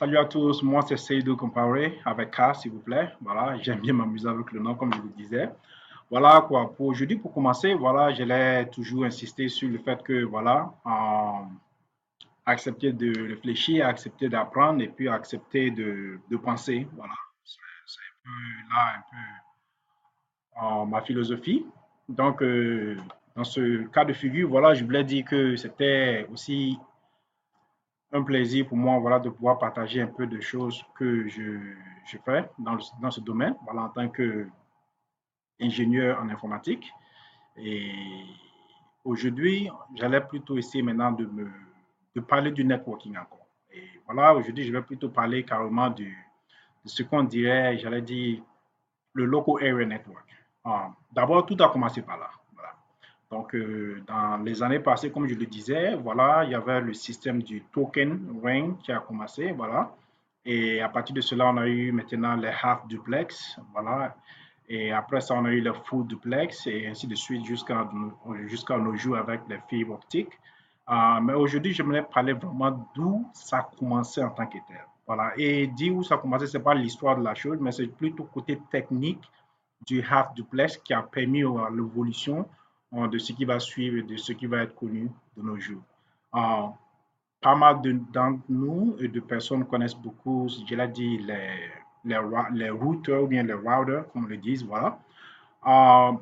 Salut à tous, moi c'est Seydou Comparé avec K s'il vous plaît. Voilà, j'aime bien m'amuser avec le nom comme je le disais. Voilà quoi, pour aujourd'hui pour commencer, voilà, je l'ai toujours insisté sur le fait que voilà, accepter de réfléchir, accepter d'apprendre et puis accepter de penser. Voilà, c'est un peu là un peu ma philosophie. Donc dans ce cas de figure, voilà, je voulais dire que c'était aussi un plaisir pour moi voilà, de pouvoir partager un peu de choses que je fais dans ce domaine voilà, en tant qu'ingénieur en informatique. Et aujourd'hui, j'allais plutôt essayer maintenant de parler du networking encore. Et voilà, aujourd'hui, je vais plutôt parler carrément de ce qu'on dirait, j'allais dire, le Local Area Network. D'abord, tout a commencé par là. Voilà. Donc, dans les années passées, comme je le disais, voilà, il y avait le système du token ring qui a commencé, voilà. Et à partir de cela, on a eu maintenant les half duplex, voilà. Et après ça, on a eu le full duplex et ainsi de suite jusqu'à nos jours avec les fibres optiques. Mais aujourd'hui, j'aimerais parler vraiment d'où ça a commencé en tant que tel. Voilà. Et dire où ça a commencé, ce n'est pas l'histoire de la chose, mais c'est plutôt côté technique du half duplex qui a permis l'évolution de ce qui va suivre et de ce qui va être connu de nos jours. Euh, Pas mal d'entre nous et de personnes connaissent beaucoup, je l'ai dit, les routeurs ou bien les routers, comme on le dit, voilà.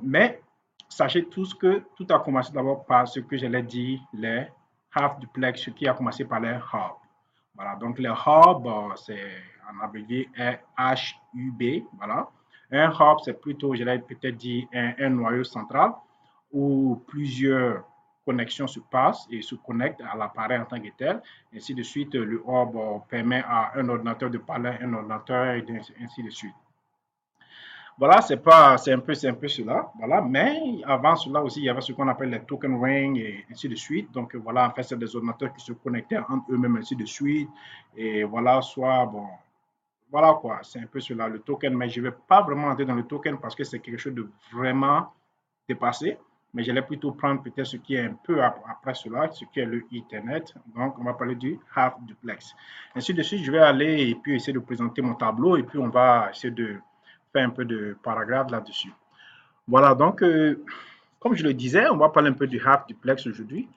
Mais sachez tous que tout a commencé d'abord par ce que je l'ai dit, les half duplex, ce qui a commencé par les hubs. Voilà, donc les hubs, c'est en abrévié HUB, voilà. Un hub, c'est plutôt, je l'ai peut-être dit, un noyau central où plusieurs connexions se passent et se connectent à l'appareil en tant que tel. Ainsi de suite, le hub permet à un ordinateur de parler à un ordinateur et ainsi de suite. Voilà, c'est un peu cela. Voilà, mais avant cela aussi, il y avait ce qu'on appelle les token ring et ainsi de suite. Donc voilà, en fait, c'est des ordinateurs qui se connectaient entre eux-mêmes, ainsi de suite. Et voilà, soit bon, voilà quoi, c'est un peu cela, le token. Mais je ne vais pas vraiment entrer dans le token parce que c'est quelque chose de vraiment dépassé. Mais j'allais plutôt prendre peut-être ce qui est un peu après cela, ce qui est le Ethernet. Donc, on va parler du half duplex. Ainsi de suite, je vais aller et puis essayer de présenter mon tableau et puis on va essayer de faire un peu de paragraphe là-dessus. Voilà, donc, comme je le disais, on va parler un peu du half duplex aujourd'hui.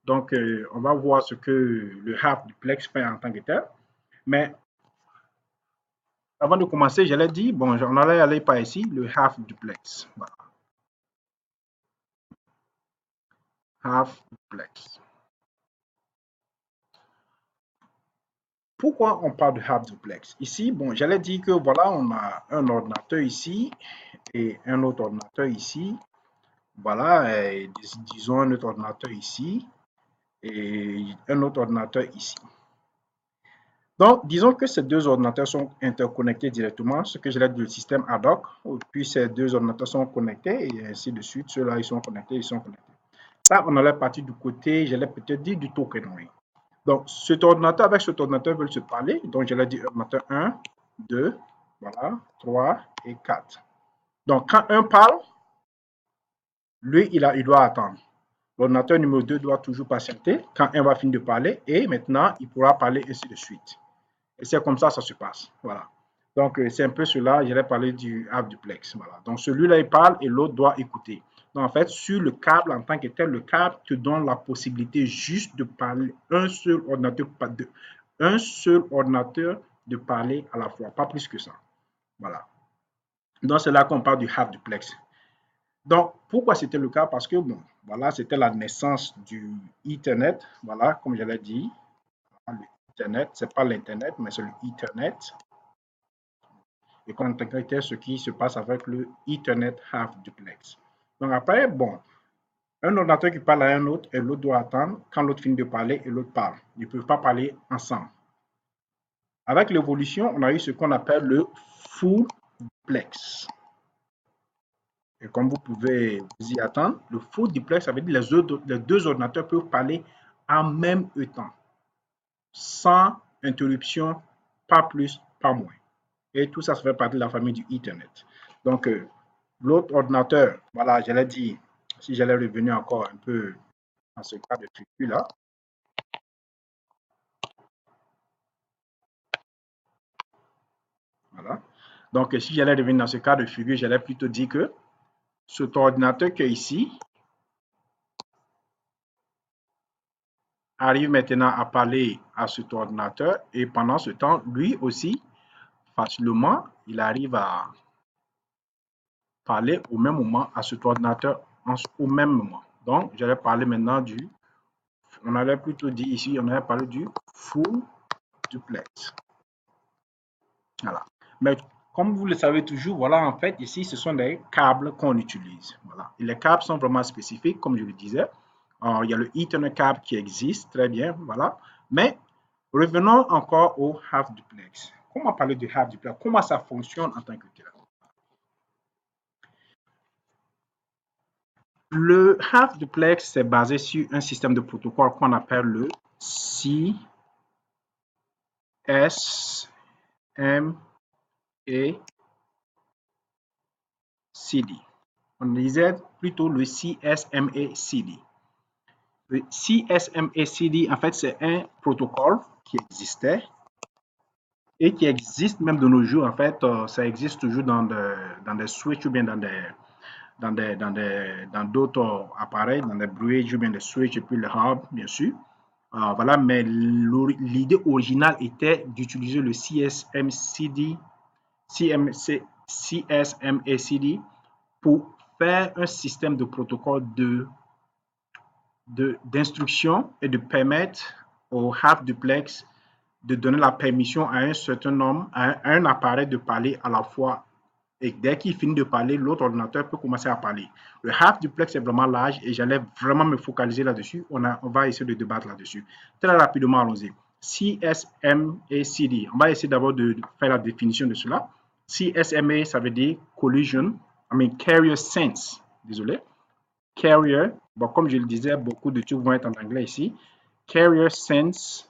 Donc, on va voir ce que le half duplex fait en tant que tel. Mais avant de commencer, j'allais dire, bon, on allait aller par ici, le half duplex. Voilà, half duplex. Pourquoi on parle de half duplex? Ici, bon, j'allais dire que voilà, on a un ordinateur ici et un autre ordinateur ici. Voilà, et disons un autre ordinateur ici et un autre ordinateur ici. Donc, disons que ces deux ordinateurs sont interconnectés directement, ce que je l'appelle le système ad hoc, puis ces deux ordinateurs sont connectés et ainsi de suite. Ceux-là, ils sont connectés, ils sont connectés. Ça, on allait partir du côté, j'allais peut-être dire du token ring. Donc, cet ordinateur avec cet ordinateur veulent se parler. Donc, je l'ai dit ordinateur 1, 2, voilà, 3 et 4. Donc, quand un parle, lui, il doit attendre. L'ordinateur numéro 2 doit toujours patienter quand un va finir de parler et maintenant, il pourra parler ainsi de suite. Et c'est comme ça se passe. Voilà. Donc, c'est un peu cela. J'allais parler du half duplex. Voilà. Donc, celui-là, il parle et l'autre doit écouter. Donc, en fait, sur le câble en tant que tel, le câble te donne la possibilité juste de parler un seul ordinateur de parler à la fois, pas plus que ça. Voilà. Donc, c'est là qu'on parle du half duplex. Donc, pourquoi c'était le cas? Parce que, bon, voilà, c'était la naissance du Ethernet. Voilà, comme je l'ai dit, l'Ethernet, ce n'est pas l'Internet, mais c'est le Ethernet. Et qu'on intégrait ce qui se passe avec le Ethernet half duplex. Donc après, bon, un ordinateur qui parle à un autre et l'autre doit attendre quand l'autre finit de parler et l'autre parle. Ils ne peuvent pas parler ensemble. Avec l'évolution, on a eu ce qu'on appelle le full duplex. Et comme vous pouvez vous y attendre, le full duplex, ça veut dire les deux ordinateurs peuvent parler en même temps, sans interruption, pas plus, pas moins. Et tout ça, ça fait partie de la famille du Ethernet. Donc, l'autre ordinateur, voilà, je l'ai dit, si j'allais revenir encore un peu à ce cas de figure-là. Voilà. Donc, si j'allais revenir dans ce cas de figure, j'allais plutôt dire que cet ordinateur qui est ici arrive maintenant à parler à cet ordinateur et pendant ce temps, lui aussi, facilement, il arrive à parler au même moment à cet ordinateur au même moment. Donc, j'allais parler maintenant on allait plutôt dire ici, on allait parler du full duplex. Voilà. Mais comme vous le savez toujours, voilà, en fait, ici, ce sont des câbles qu'on utilise. Voilà. Et les câbles sont vraiment spécifiques, comme je le disais. Alors, il y a le Ethernet câble qui existe, très bien, voilà. Mais revenons encore au half duplex. Comment parler du half duplex? Comment ça fonctionne en tant que tel? Le half duplex, c'est basé sur un système de protocole qu'on appelle le CSMA CD. On disait plutôt le CSMA-CD. Le CSMA-CD, en fait, c'est un protocole qui existait et qui existe même de nos jours. En fait, ça existe toujours dans des switches ou bien dans d'autres appareils, dans des bridges ou bien des switches et puis les hubs, bien sûr. Voilà, mais l'idée originale était d'utiliser le CSMA-CD pour faire un système de protocole d'instruction et de permettre au half duplex de donner la permission à un certain nombre, à un appareil de parler à la fois. Et dès qu'il finit de parler, l'autre ordinateur peut commencer à parler. Le half duplex est vraiment large et j'allais vraiment me focaliser là-dessus. On va essayer de débattre là-dessus. Très rapidement, allons-y. CSMA CD. On va essayer d'abord de faire la définition de cela. CSMA, ça veut dire collision, carrier sense. Désolé. Carrier, bon, comme je le disais, beaucoup de trucs vont être en anglais ici. Carrier sense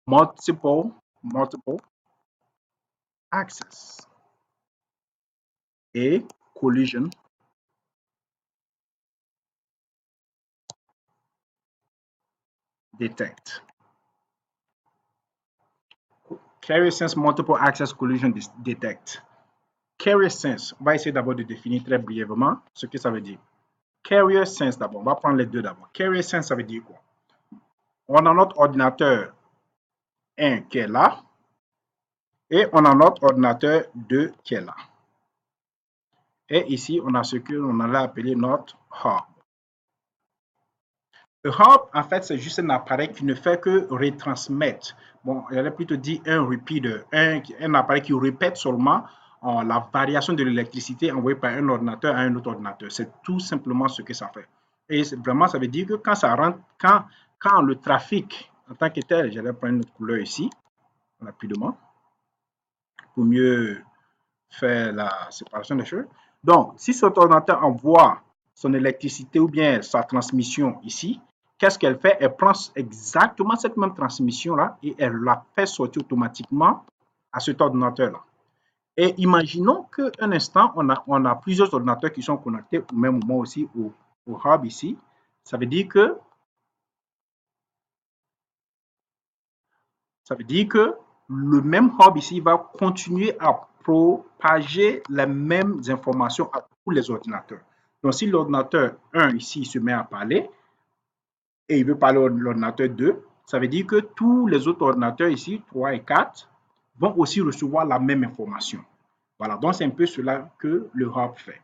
multiple access et collision detect. Carrier sense multiple access collision detect. Carrier sense, on va essayer d'abord de définir très brièvement ce que ça veut dire. Carrier sense d'abord, on va prendre les deux d'abord. Carrier sense, ça veut dire quoi? On a notre ordinateur 1 qui est là et on a notre ordinateur 2 qui est là. Et ici, on a ce qu'on allait appeler notre hub. Le hub, en fait, c'est juste un appareil qui ne fait que retransmettre. Bon, j'allais plutôt dire un repeater, un appareil qui répète seulement la variation de l'électricité envoyée par un ordinateur à un autre ordinateur. C'est tout simplement ce que ça fait. Et vraiment, ça veut dire que quand ça rentre, quand le trafic en tant que tel, j'allais prendre une autre couleur ici, rapidement, pour mieux faire la séparation des choses. Donc, si cet ordinateur envoie son électricité ou bien sa transmission ici, qu'est-ce qu'elle fait? Elle prend exactement cette même transmission-là et elle la fait sortir automatiquement à cet ordinateur-là. Et imaginons qu'un instant, on a plusieurs ordinateurs qui sont connectés au même moment aussi au hub ici. Ça veut dire que le même hub ici va continuer à propager les mêmes informations à tous les ordinateurs. Donc, si l'ordinateur 1 ici se met à parler et il veut parler à l'ordinateur 2, ça veut dire que tous les autres ordinateurs ici, 3 et 4, vont aussi recevoir la même information. Voilà, donc c'est un peu cela que le hub fait.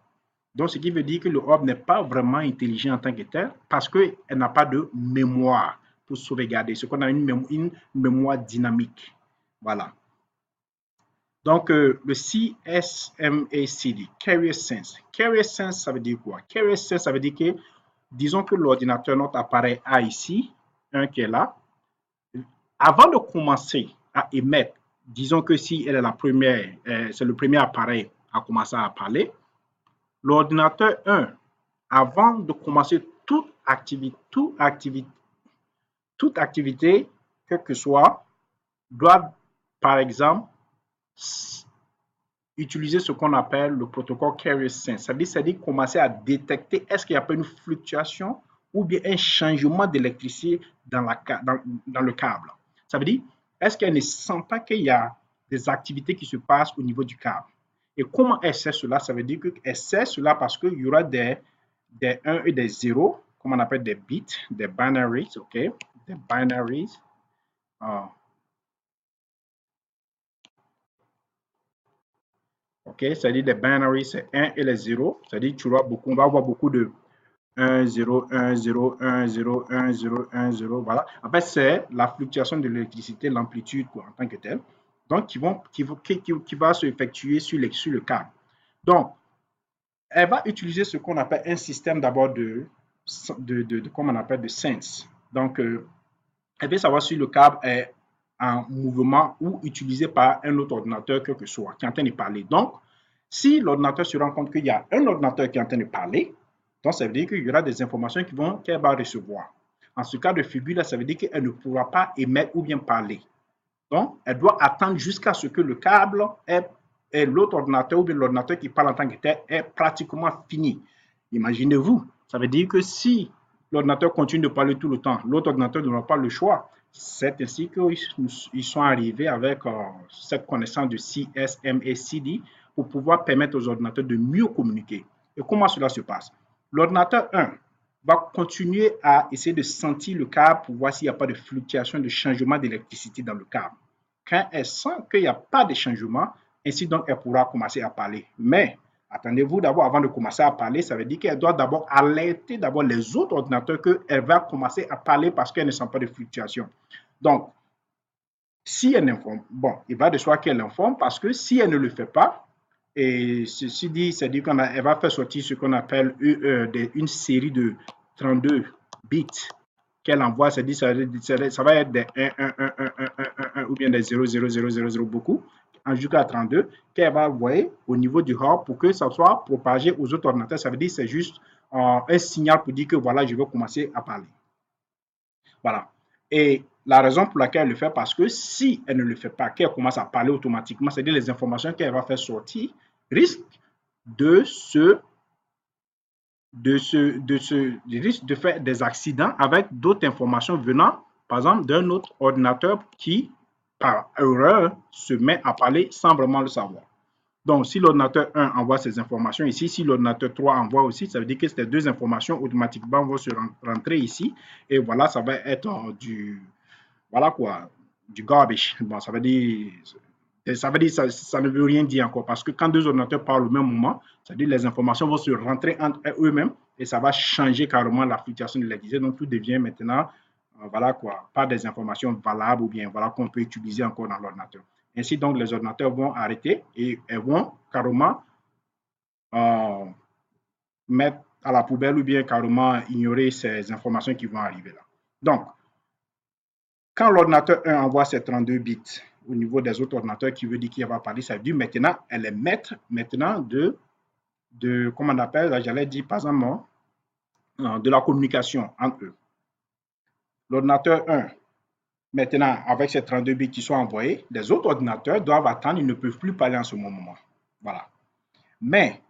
Donc, ce qui veut dire que le hub n'est pas vraiment intelligent en tant que tel parce qu'elle n'a pas de mémoire pour sauvegarder, ce qu'on a une mémoire dynamique. Voilà. Donc, le CSMA-CD, Carrier Sense. Carrier Sense, ça veut dire quoi? Carrier Sense, ça veut dire que, disons que l'ordinateur, notre appareil A ici, un qui est là, avant de commencer à émettre, disons que si elle est la première, c'est le premier appareil à commencer à parler, l'ordinateur 1, avant de commencer toute activité, quelle que soit, doit, par exemple, utiliser ce qu'on appelle le protocole Carrier Sense. C'est-à-dire commencer à détecter est-ce qu'il n'y a pas une fluctuation ou bien un changement d'électricité dans le câble. Ça veut dire, est-ce qu'elle ne sent pas qu'il y a des activités qui se passent au niveau du câble. Et comment elle sait cela? Ça veut dire qu'elle sait cela parce qu'il y aura des 1 et des 0, comme on appelle des bits, des binaries, ok? Des binaries. Ah. Ok, c'est-à-dire des binaries, c'est 1 et les 0. C'est-à-dire que on va avoir beaucoup de 1, 0, 1, 0, 1, 0, 1, 0, 1, 0. Voilà. En fait, c'est la fluctuation de l'électricité, l'amplitude en tant que telle. Donc, qui va se effectuer sur le câble. Donc, elle va utiliser ce qu'on appelle un système d'abord comment on appelle, de sense. Donc, elle veut savoir si le câble est en mouvement ou utilisé par un autre ordinateur, quel que soit, qui est en train de parler. Donc, si l'ordinateur se rend compte qu'il y a un ordinateur qui est en train de parler, donc ça veut dire qu'il y aura des informations qu'elle va recevoir. En ce cas de figure-là, ça veut dire qu'elle ne pourra pas émettre ou bien parler. Donc, elle doit attendre jusqu'à ce que le câble et l'autre ordinateur ou bien l'ordinateur qui parle en tant que tel est pratiquement fini. Imaginez-vous, ça veut dire que si l'ordinateur continue de parler tout le temps, l'autre ordinateur n'aura pas le choix. C'est ainsi qu'ils sont arrivés avec cette connaissance de CSM et CD pour pouvoir permettre aux ordinateurs de mieux communiquer. Et comment cela se passe? L'ordinateur 1 va continuer à essayer de sentir le câble pour voir s'il n'y a pas de fluctuation, de changement d'électricité dans le câble. Quand elle sent qu'il n'y a pas de changement, ainsi donc elle pourra commencer à parler. Mais attendez-vous d'abord, avant de commencer à parler, ça veut dire qu'elle doit d'abord alerter d'abord les autres ordinateurs qu'elle va commencer à parler parce qu'elle ne sent pas de fluctuation. Donc, si elle informe, bon, il va de soi qu'elle informe parce que si elle ne le fait pas, et ceci dit, c'est-à-dire qu'elle va faire sortir ce qu'on appelle une série de 32 bits qu'elle envoie, c'est-à-dire ça va être des 1, 1, 1, 1, 1, 1, 1, ou bien des 0, 0, 0, 0, 0, beaucoup, jusqu'à 32, qu'elle va envoyer au niveau du hub pour que ça soit propagé aux autres ordinateurs. Ça veut dire que c'est juste un signal pour dire que voilà, je vais commencer à parler. Voilà. Et la raison pour laquelle elle le fait, parce que si elle ne le fait pas, qu'elle commence à parler automatiquement, c'est-à-dire les informations qu'elle va faire sortir risquent de faire des accidents avec d'autres informations venant, par exemple, d'un autre ordinateur qui, par erreur, se met à parler sans vraiment le savoir. Donc, si l'ordinateur 1 envoie ces informations ici, si l'ordinateur 3 envoie aussi, ça veut dire que ces deux informations automatiquement vont se rentrer ici. Et voilà, ça va être voilà quoi, du garbage. Bon, ça veut dire, ça ne veut rien dire encore parce que quand deux ordinateurs parlent au même moment, ça veut dire les informations vont se rentrer entre eux-mêmes et ça va changer carrément la fluctuation de l'électricité. Donc, tout devient maintenant, voilà quoi, pas des informations valables ou bien voilà qu'on peut utiliser encore dans l'ordinateur. Ainsi, donc, les ordinateurs vont arrêter et elles vont carrément mettre à la poubelle ou bien carrément ignorer ces informations qui vont arriver là. Donc, quand l'ordinateur 1 envoie ses 32 bits au niveau des autres ordinateurs qui veut dire qu'il va parler, ça veut dire maintenant, elle est maître maintenant comment on appelle, j'allais dire par exemple, de la communication entre eux. L'ordinateur 1, maintenant, avec ces 32 bits qui sont envoyés, les autres ordinateurs doivent attendre, ils ne peuvent plus parler en ce moment. Voilà. Mais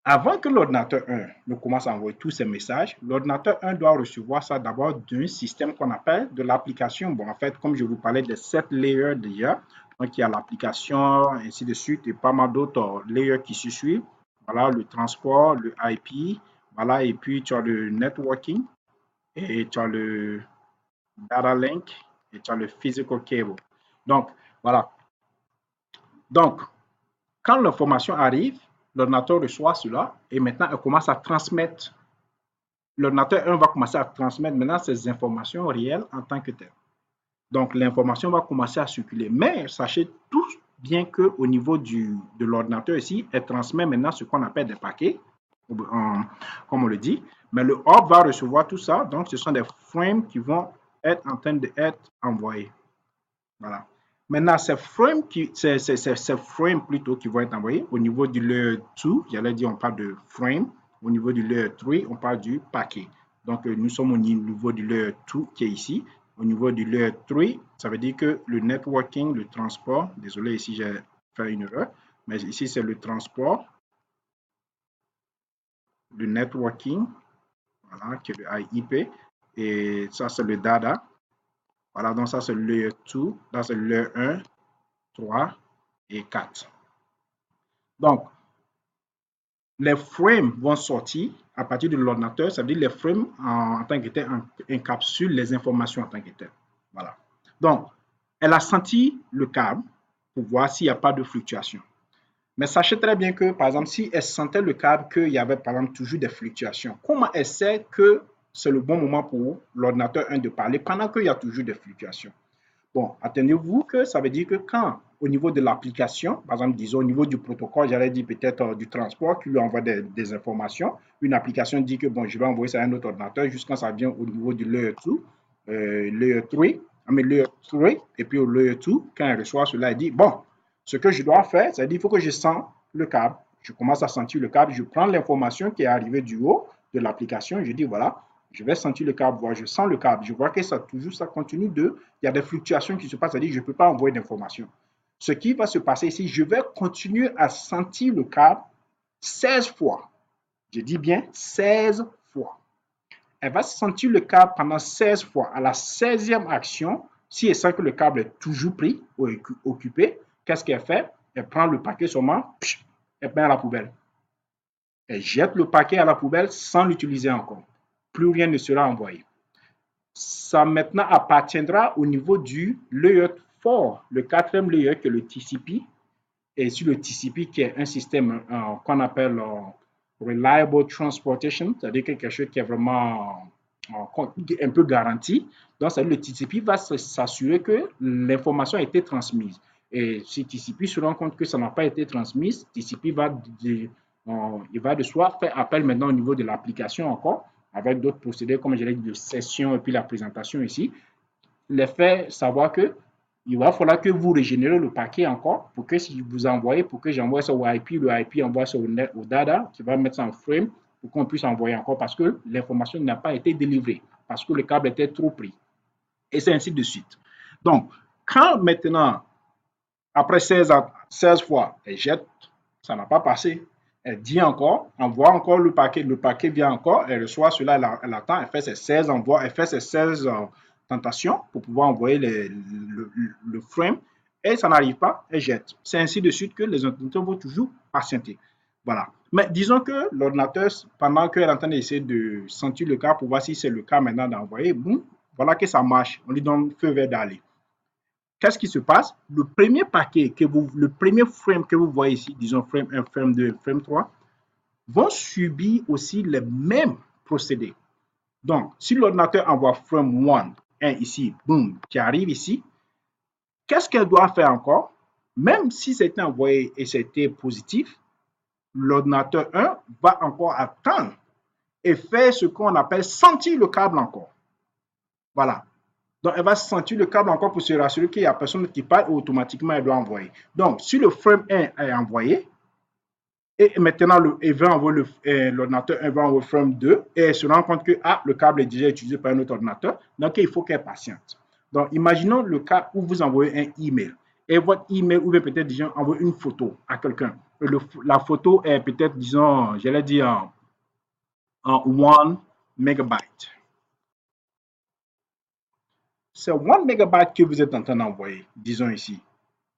avant que l'ordinateur 1 ne commence à envoyer tous ces messages, l'ordinateur 1 doit recevoir ça d'abord d'un système qu'on appelle de l'application. Bon, en fait, comme je vous parlais de 7 layers déjà, donc il y a l'application, ainsi de suite, et pas mal d'autres layers qui se suivent. Voilà, le transport, le IP, voilà, et puis tu as le networking, et tu as le data link, et tu as le physical cable. Donc, voilà. Donc, quand l'information arrive, l'ordinateur reçoit cela et maintenant elle commence à transmettre. L'ordinateur 1 va commencer à transmettre maintenant ces informations réelles en tant que telles. Donc l'information va commencer à circuler. Mais sachez tous bien qu'au niveau de l'ordinateur ici, elle transmet maintenant ce qu'on appelle des paquets, comme on le dit. Mais le hub va recevoir tout ça. Donc ce sont des frames qui vont être en train d'être envoyés. Voilà. Maintenant, ces frames plutôt qui vont être envoyés au niveau du layer 2, j'allais dire on parle de frame, au niveau du layer 3, on parle du paquet. Donc, nous sommes au niveau du layer 2 qui est ici. Au niveau du layer 3, ça veut dire que le networking, le transport, désolé ici j'ai fait une erreur, mais ici c'est le transport, le networking, voilà, qui est le IP, et ça c'est le data. Voilà, donc ça c'est le layer 2, là c'est le layer 1, 3 et 4. Donc, les frames vont sortir à partir de l'ordinateur, ça veut dire les frames en tant que tel encapsulent les informations en tant que tel. Voilà. Donc, elle a senti le câble pour voir s'il n'y a pas de fluctuation. Mais sachez très bien que, par exemple, si elle sentait le câble qu'il y avait, par exemple, toujours des fluctuations, comment elle sait que c'est le bon moment pour l'ordinateur 1 de parler pendant qu'il y a toujours des fluctuations? Bon, attendez-vous que ça veut dire que quand, au niveau de l'application, par exemple, disons au niveau du protocole, j'allais dire peut-être du transport qui lui envoie des informations, une application dit que bon, je vais envoyer ça à un autre ordinateur jusqu'à ça vient au niveau du layer 2, layer 3, layer 3, et puis au layer 2, quand elle reçoit cela, elle dit bon, ce que je dois faire, c'est-à-dire qu'il faut que je sente le câble. Je commence à sentir le câble, je prends l'information qui est arrivée du haut de l'application, je dis voilà, je vais sentir le câble, voir, je sens le câble, je vois que ça toujours, ça continue il y a des fluctuations qui se passent, c'est-à-dire que je ne peux pas envoyer d'informations. Ce qui va se passer ici, je vais continuer à sentir le câble 16 fois. Je dis bien 16 fois. Elle va sentir le câble pendant 16 fois. À la 16e action, si elle sent que le câble est toujours pris ou occupé, qu'est-ce qu'elle fait? Elle prend le paquet seulement, elle met à la poubelle. Elle jette le paquet à la poubelle sans l'utiliser encore. Plus rien ne sera envoyé. Ça maintenant appartiendra au niveau du layer 4, le quatrième layer qui est le TCP, et sur le TCP qui est un système qu'on appelle Reliable Transportation, c'est-à-dire quelque chose qui est vraiment un peu garanti. Donc, ça veut dire le TCP va s'assurer que l'information a été transmise. Et si TCP se rend compte que ça n'a pas été transmise, TCP il va de soi faire appel maintenant au niveau de l'application encore, avec d'autres procédés, comme je l'ai dit, de session et puis la présentation ici, les faire savoir que il va falloir que vous régénérez le paquet encore pour que si vous envoyez, pour que j'envoie ça au IP, le IP envoie ça au data qui va mettre ça en frame pour qu'on puisse envoyer encore parce que l'information n'a pas été délivrée, parce que le câble était trop pris. Et c'est ainsi de suite. Donc, quand maintenant, après 16 fois, elle jette, ça n'a pas passé. Elle dit encore, envoie encore le paquet vient encore, elle reçoit cela, elle attend, elle fait ses 16 envois, elle fait ses 16 tentations pour pouvoir envoyer le frame, et ça n'arrive pas, elle jette. C'est ainsi de suite que les ordinateurs vont toujours patienter. Voilà. Mais disons que l'ordinateur, pendant qu'elle est en train d'essayer de sentir le cas pour voir si c'est le cas maintenant d'envoyer, boum, voilà que ça marche. On lui donne feu vert d'aller. Qu'est-ce qui se passe? Le premier paquet, le premier frame que vous voyez ici, disons frame 1, frame 2, frame 3, vont subir aussi les mêmes procédés. Donc, si l'ordinateur envoie frame 1 ici, boum, qui arrive ici, qu'est-ce qu'elle doit faire encore? Même si c'était envoyé et c'était positif, l'ordinateur 1 va encore attendre et faire ce qu'on appelle sentir le câble encore. Voilà. Donc, elle va sentir le câble encore pour se rassurer qu'il n'y a personne qui parle et automatiquement, elle doit envoyer. Donc, si le frame 1 est envoyé, et maintenant, l'ordinateur 1 va envoyer le frame 2 et elle se rend compte que le câble est déjà utilisé par un autre ordinateur, donc il faut qu'elle patiente. Donc, imaginons le cas où vous envoyez un email et votre email, ou bien peut-être, disons, envoie une photo à quelqu'un. La photo est peut-être, disons, j'allais dire, en 1 mégabyte. C'est 1 mégabyte que vous êtes en train d'envoyer, disons ici.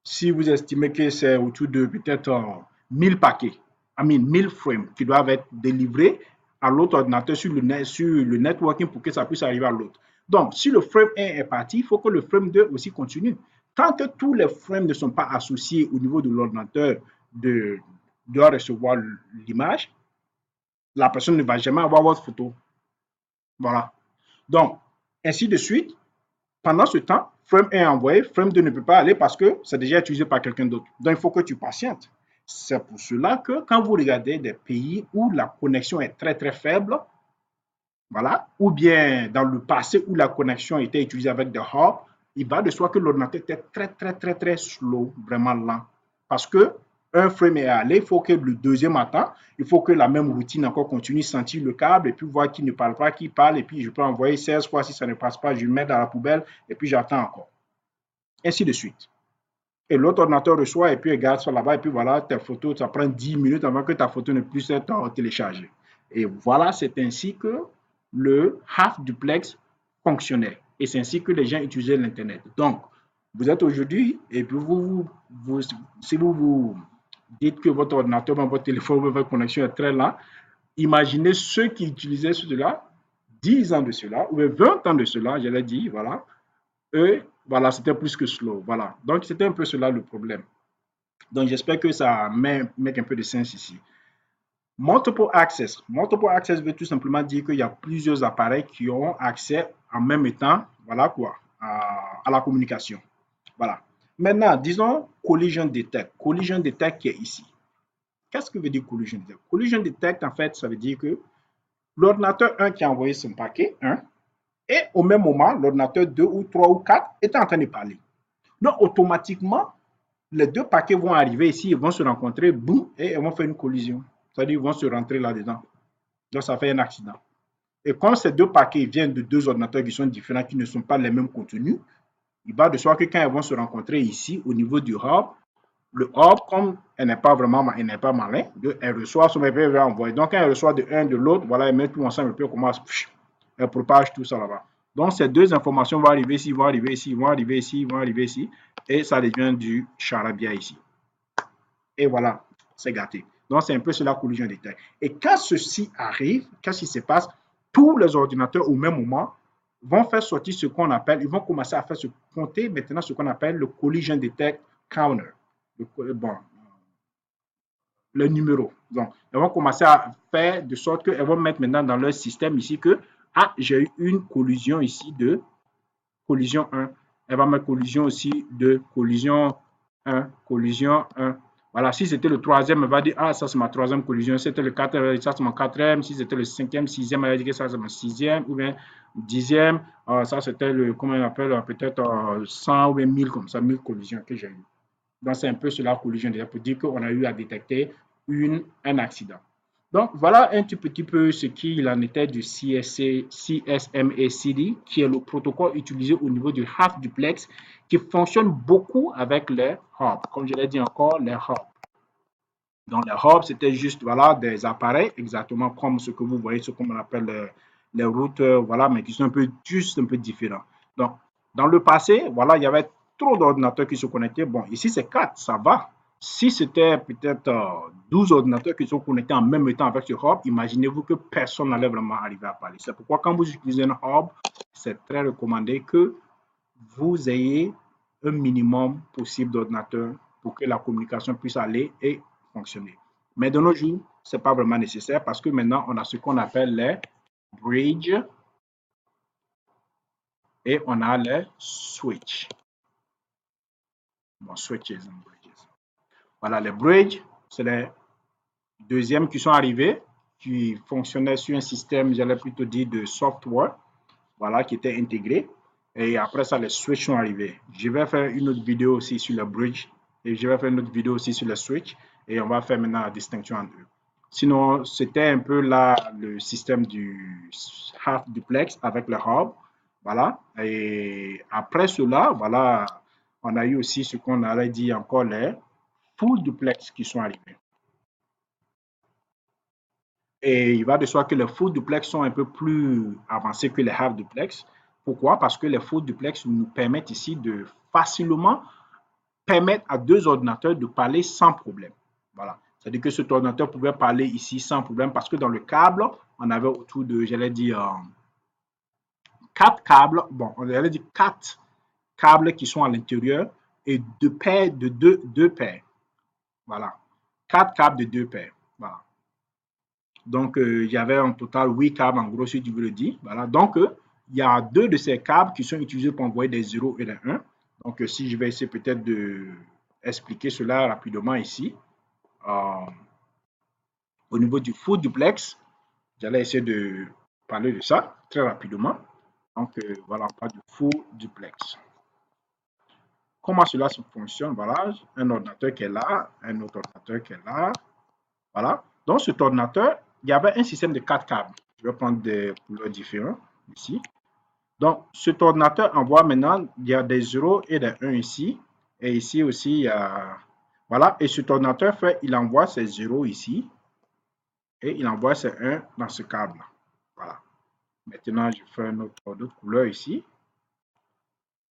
Si vous estimez que c'est autour de peut-être 1000 paquets, 1000 frames qui doivent être délivrés à l'autre ordinateur sur le networking pour que ça puisse arriver à l'autre. Donc, si le frame 1 est parti, il faut que le frame 2 aussi continue. Tant que tous les frames ne sont pas associés au niveau de l'ordinateur doit recevoir l'image, la personne ne va jamais avoir votre photo. Voilà. Donc, ainsi de suite, pendant ce temps, frame 1 est envoyé, frame 2 ne peut pas aller parce que c'est déjà utilisé par quelqu'un d'autre. Donc, il faut que tu patientes. C'est pour cela que quand vous regardez des pays où la connexion est très très faible, voilà, ou bien dans le passé où la connexion était utilisée avec des hubs, il va de soi que l'ordinateur était très très très très slow, vraiment lent. Parce que un frame est allé, il faut que le deuxième attend, il faut que la même routine encore continue, sentir le câble et puis voir qui ne parle pas, qui parle, et puis je peux envoyer 16 fois, si ça ne passe pas, je le mets dans la poubelle et puis j'attends encore. Ainsi de suite. Et l'autre ordinateur reçoit et puis regarde ça là-bas et puis voilà, ta photo, ça prend 10 minutes avant que ta photo ne puisse être téléchargée. Et voilà, c'est ainsi que le half duplex fonctionnait. Et c'est ainsi que les gens utilisaient l'Internet. Donc, Vous êtes aujourd'hui, et puis si vous dites que votre ordinateur, votre téléphone, votre connexion est très lent, imaginez ceux qui utilisaient cela 10 ans de cela, ou 20 ans de cela, je l'ai dit, voilà. Eux, voilà, c'était plus que slow, voilà. Donc, c'était un peu cela le problème. Donc, j'espère que ça met un peu de sens ici. Multiple access. Multiple access veut tout simplement dire qu'il y a plusieurs appareils qui ont accès en même temps, voilà quoi, à la communication. Voilà. Maintenant, disons collision detect. Collision detect qui est ici. Qu'est-ce que veut dire collision detect? Collision detect, en fait, ça veut dire que l'ordinateur 1 qui a envoyé son paquet 1 et au même moment, l'ordinateur 2 ou 3 ou 4 est en train de parler. Donc, automatiquement, les deux paquets vont arriver ici, ils vont se rencontrer, boum, et ils vont faire une collision. C'est-à-dire, ils vont se rentrer là-dedans. Donc, ça fait un accident. Et comme ces deux paquets viennent de deux ordinateurs qui sont différents, qui ne sont pas les mêmes contenus, il va de soi que quand ils vont se rencontrer ici, au niveau du hub, le hub, comme elle n'est pas vraiment, elle n'est pas malin, elle reçoit son MP, elle va envoyer. Donc, quand elle reçoit de un de l'autre, voilà, elle met tout ensemble, et puis elle commence, elle propage tout ça là-bas. Donc, ces deux informations vont arriver ici, vont arriver ici, vont arriver ici, vont arriver ici, et ça devient du charabia ici. Et voilà, c'est gâté. Donc, c'est un peu cela collision des tailles. Et quand ceci arrive, qu'est-ce qui se passe? Tous les ordinateurs au même moment vont faire sortir ce qu'on appelle, ils vont commencer à faire se compter maintenant ce qu'on appelle le collision detect counter. Le numéro. Donc, elles vont commencer à faire de sorte qu'elles vont mettre maintenant dans leur système ici que, ah, j'ai eu une collision ici de collision 1. Elle va mettre collision aussi de collision 1, collision 1. Voilà, si c'était le troisième, elle va dire, ah, ça c'est ma troisième collision. Si c'était le quatrième, ça c'est mon quatrième. Si c'était le cinquième, sixième, elle va dire que ça c'est mon sixième. Ou bien dixième, ça c'était le, comment on appelle, peut-être 100 ou bien 1000 comme ça, 1000 collisions que j'ai eu. Donc, c'est un peu cela, collision déjà, pour dire qu'on a eu à détecter un accident. Donc, voilà un tout petit peu ce qu'il en était du CSMA-CD, qui est le protocole utilisé au niveau du half duplex, qui fonctionne beaucoup avec les hubs. Comme je l'ai dit encore, les hubs. Donc, les hubs, c'était juste voilà, des appareils, exactement comme ce que vous voyez, ce qu'on appelle les routeurs, voilà, mais qui sont juste un peu différents. Donc, dans le passé, voilà, il y avait trop d'ordinateurs qui se connectaient. Bon, ici, c'est 4, ça va. Si c'était peut-être 12 ordinateurs qui sont connectés en même temps avec ce hub, imaginez-vous que personne n'allait vraiment arriver à parler. C'est pourquoi quand vous utilisez un hub, c'est très recommandé que vous ayez un minimum possible d'ordinateurs pour que la communication puisse aller et fonctionner. Mais de nos jours, ce n'est pas vraiment nécessaire parce que maintenant, on a ce qu'on appelle les bridges et on a les switches. Bon, switches and bridges. Voilà, les bridges, c'est les deuxièmes qui sont arrivés, qui fonctionnaient sur un système, j'allais plutôt dire, de software, voilà, qui était intégré. Et après ça, les switches sont arrivés. Je vais faire une autre vidéo aussi sur le bridge et je vais faire une autre vidéo aussi sur le switch et on va faire maintenant la distinction entre eux. Sinon, c'était un peu là le système du half duplex avec le hub. Voilà. Et après cela, voilà, on a eu aussi ce qu'on allait dire encore les full duplex qui sont arrivés. Et il va de soi que les full duplex sont un peu plus avancés que les half duplex. Pourquoi? Parce que les full duplex nous permettent ici de facilement permettre à deux ordinateurs de parler sans problème. Voilà. C'est-à-dire que cet ordinateur pouvait parler ici sans problème parce que dans le câble, on avait autour de, j'allais dire, 4 câbles. Bon, on allait dire 4 câbles qui sont à l'intérieur et deux paires de deux paires. Voilà. 4 câbles de deux paires. Voilà. Donc, il y avait en total 8 câbles, en gros, si tu veux le dire. Voilà. Donc, il y a deux de ces câbles qui sont utilisés pour envoyer des 0 et des 1. Donc, si je vais essayer peut-être d'expliquer cela rapidement ici, au niveau du full duplex, j'allais essayer de parler de ça très rapidement. Donc, voilà, on parle du full duplex. Comment cela fonctionne? Voilà, un ordinateur qui est là, un autre ordinateur qui est là. Voilà. Donc, cet ordinateur, il y avait un système de 4 câbles. Je vais prendre des couleurs différentes ici. Donc, cet ordinateur envoie maintenant, il y a des 0 et des 1 ici. Et ici aussi, il y a... Voilà. Et cet ordinateur fait, il envoie ses 0 ici. Et il envoie ses 1 dans ce câble. Voilà. Maintenant, je fais une autre couleur ici.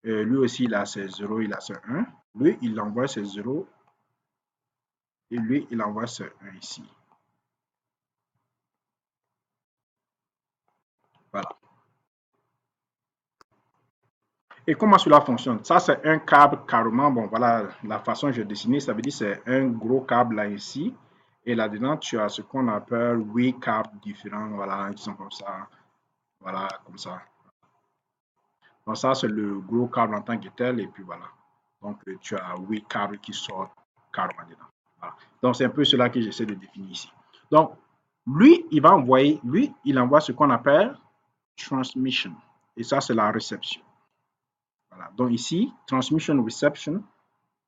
Lui aussi, il a ses 0, il a ses 1. Lui, il envoie ses 0 et lui, il envoie ses 1 ici. Voilà. Et comment cela fonctionne? Ça, c'est un câble carrément. Bon, voilà la façon que je dessiné. Ça veut dire que c'est un gros câble là ici. Et là-dedans, tu as ce qu'on appelle 8 câbles différents. Voilà, qui sont comme ça. Voilà, comme ça. Donc, ça, c'est le gros câble en tant que tel. Et puis voilà. Donc, tu as 8 câbles qui sortent carrément dedans. Voilà. Donc, c'est un peu cela que j'essaie de définir ici. Donc, lui, il va envoyer, lui, il envoie ce qu'on appelle transmission. Et ça, c'est la réception. Voilà. Donc, ici, transmission, reception.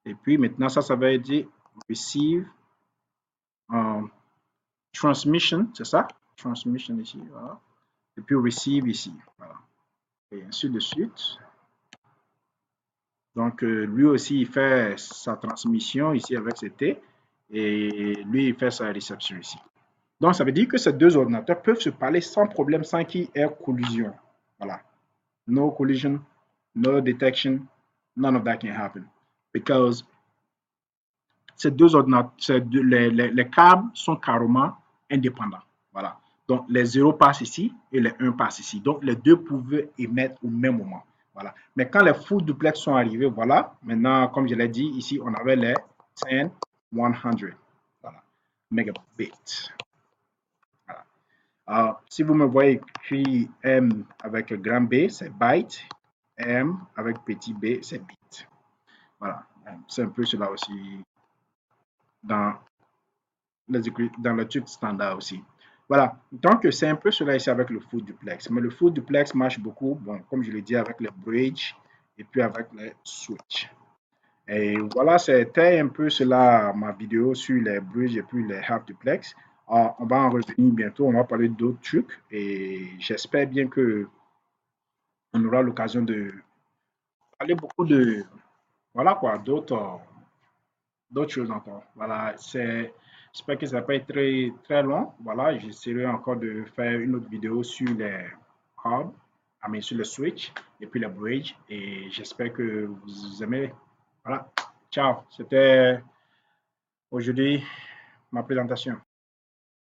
Et puis maintenant, ça veut dire receive, transmission, c'est ça? Transmission ici, voilà. Et puis receive ici, voilà. Et ainsi de suite. Donc, lui aussi, il fait sa transmission ici avec ce T. Et lui, il fait sa réception ici. Donc, ça veut dire que ces deux ordinateurs peuvent se parler sans problème, sans qu'il y ait collision. Voilà. No collision, no detection, none of that can happen. Because ces deux ordinateurs, les câbles sont carrément indépendants. Voilà. Donc, les 0 passent ici et les 1 passent ici. Donc, les deux pouvaient émettre au même moment. Voilà. Mais quand les full duplex sont arrivés, voilà, maintenant, comme je l'ai dit, ici, on avait les 10, 100. Voilà. Megabits. Voilà. Alors, si vous me voyez écrit M avec grand B, c'est byte. M avec petit b, c'est bit. Voilà. C'est un peu cela aussi dans dans le truc standard aussi. Voilà, donc c'est un peu cela ici avec le full duplex. Mais le full duplex marche beaucoup, bon, comme je l'ai dit, avec les bridge et puis avec les switch. Et voilà, c'était un peu cela ma vidéo sur les bridge et puis les half duplex. Alors, on va en revenir bientôt, on va parler d'autres trucs et j'espère bien que on aura l'occasion de parler beaucoup de, voilà quoi, d'autres choses encore. Voilà, j'espère que ça va pas être très, très long. Voilà, j'essaierai encore de faire une autre vidéo sur les hubs, sur le switch et puis le bridge. Et j'espère que vous aimez. Voilà, ciao. C'était aujourd'hui ma présentation.